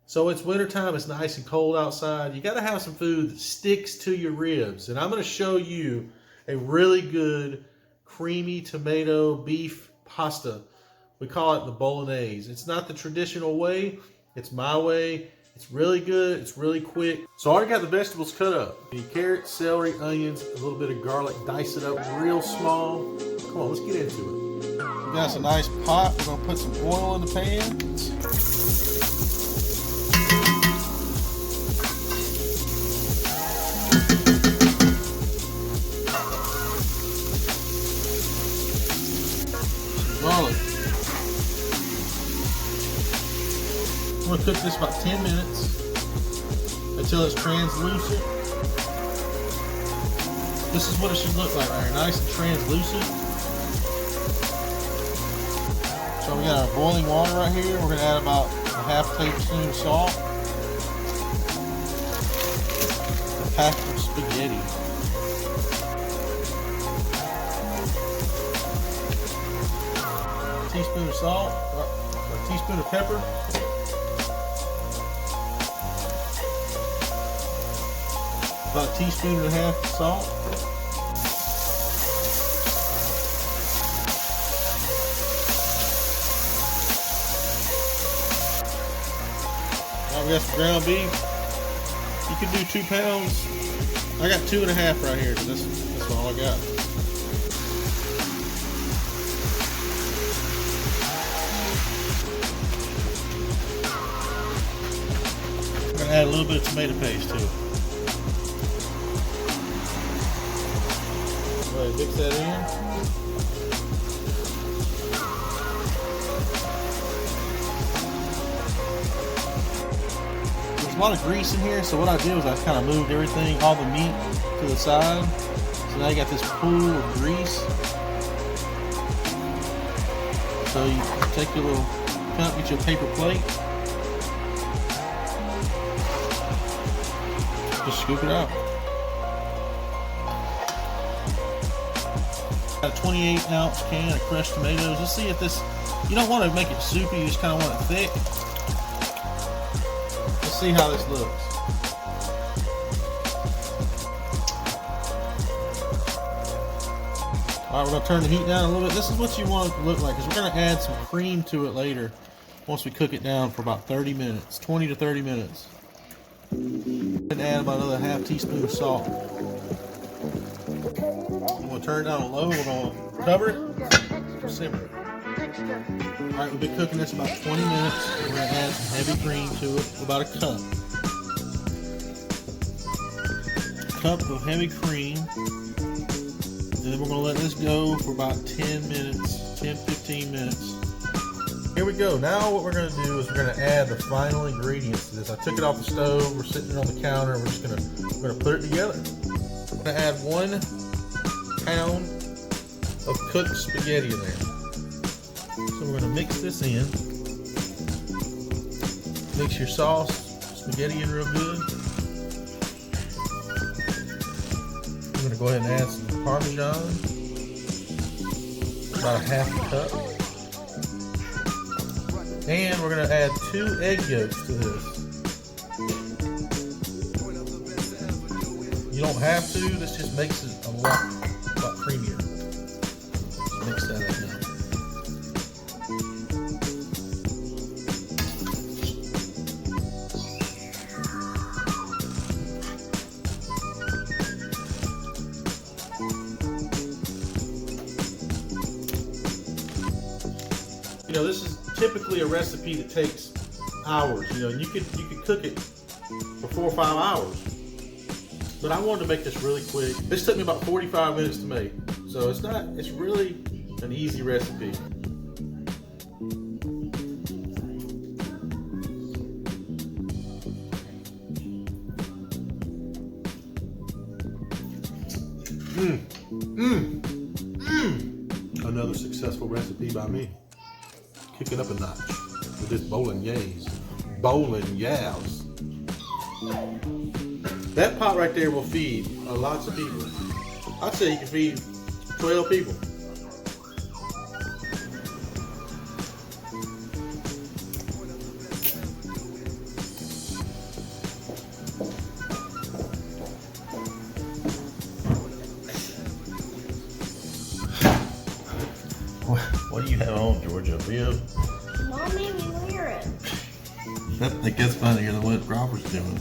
So it's wintertime, it's nice and cold outside. You gotta have some food that sticks to your ribs. And I'm gonna show you a really good creamy tomato beef pasta. We call it the Bolognese. It's not the traditional way, it's my way. It's really good, it's really quick. So I already got the vegetables cut up. You need carrots, celery, onions, a little bit of garlic, dice it up real small. Come on, let's get into it. We got us a nice pot. We're gonna put some oil in the pan. Garlic. I'm going to cook this about 10 minutes until it's translucent. This is what it should look like right here, nice and translucent. So we got our boiling water right here. We're going to add about a half tablespoon of salt. A pack of spaghetti. A teaspoon of salt, a teaspoon of pepper. About a teaspoon and a half of salt. Now we got some ground beef. You could do 2 pounds. I got 2.5 right here, so that's all I got. I'm gonna add a little bit of tomato paste to it. Mix that in. There's a lot of grease in here, so what I did was I kind of moved everything, all the meat to the side. So now you got this pool of grease. So you take your little cup, get your paper plate. Just scoop it out. Got a 28-ounce can of crushed tomatoes. Let's see if this, you don't want to make it soupy, you just kind of want it thick. Let's see how this looks. All right, we're going to turn the heat down a little bit. This is what you want it to look like, because we're going to add some cream to it later once we cook it down for about 30 minutes, 20 to 30 minutes. And add about another half teaspoon of salt. We'll turn it down on low. We're going to cover it, simmer it. All right, we've been cooking this about 20 minutes. We're going to add some heavy cream to it, about a cup. Cup of heavy cream. And then we're going to let this go for about 10 minutes, 10-15 minutes. Here we go. Now what we're going to do is we're going to add the final ingredients to this. I took it off the stove. We're sitting it on the counter. We're just going to put it together. We're going to add 1 pound of cooked spaghetti in there. So we're going to mix this in. Mix your sauce, spaghetti in real good. I'm going to go ahead and add some parmesan, about a half a cup. And we're going to add 2 egg yolks to this. You don't have to, this just makes it a lot creamier. Just mix that up now. You know, this is typically a recipe that takes hours. You know, you could cook it for 4 or 5 hours. But I wanted to make this really quick. This took me about 45 minutes to make. So it's really an easy recipe. Another successful recipe by me. Kick it up a notch with this Bolognese. Bolognese. That pot right there will feed lots of people. I'd say you can feed 12 people. What do you have on, Georgia? A bib? Mom made me wear it. I think that's funnier than what Robert's doing.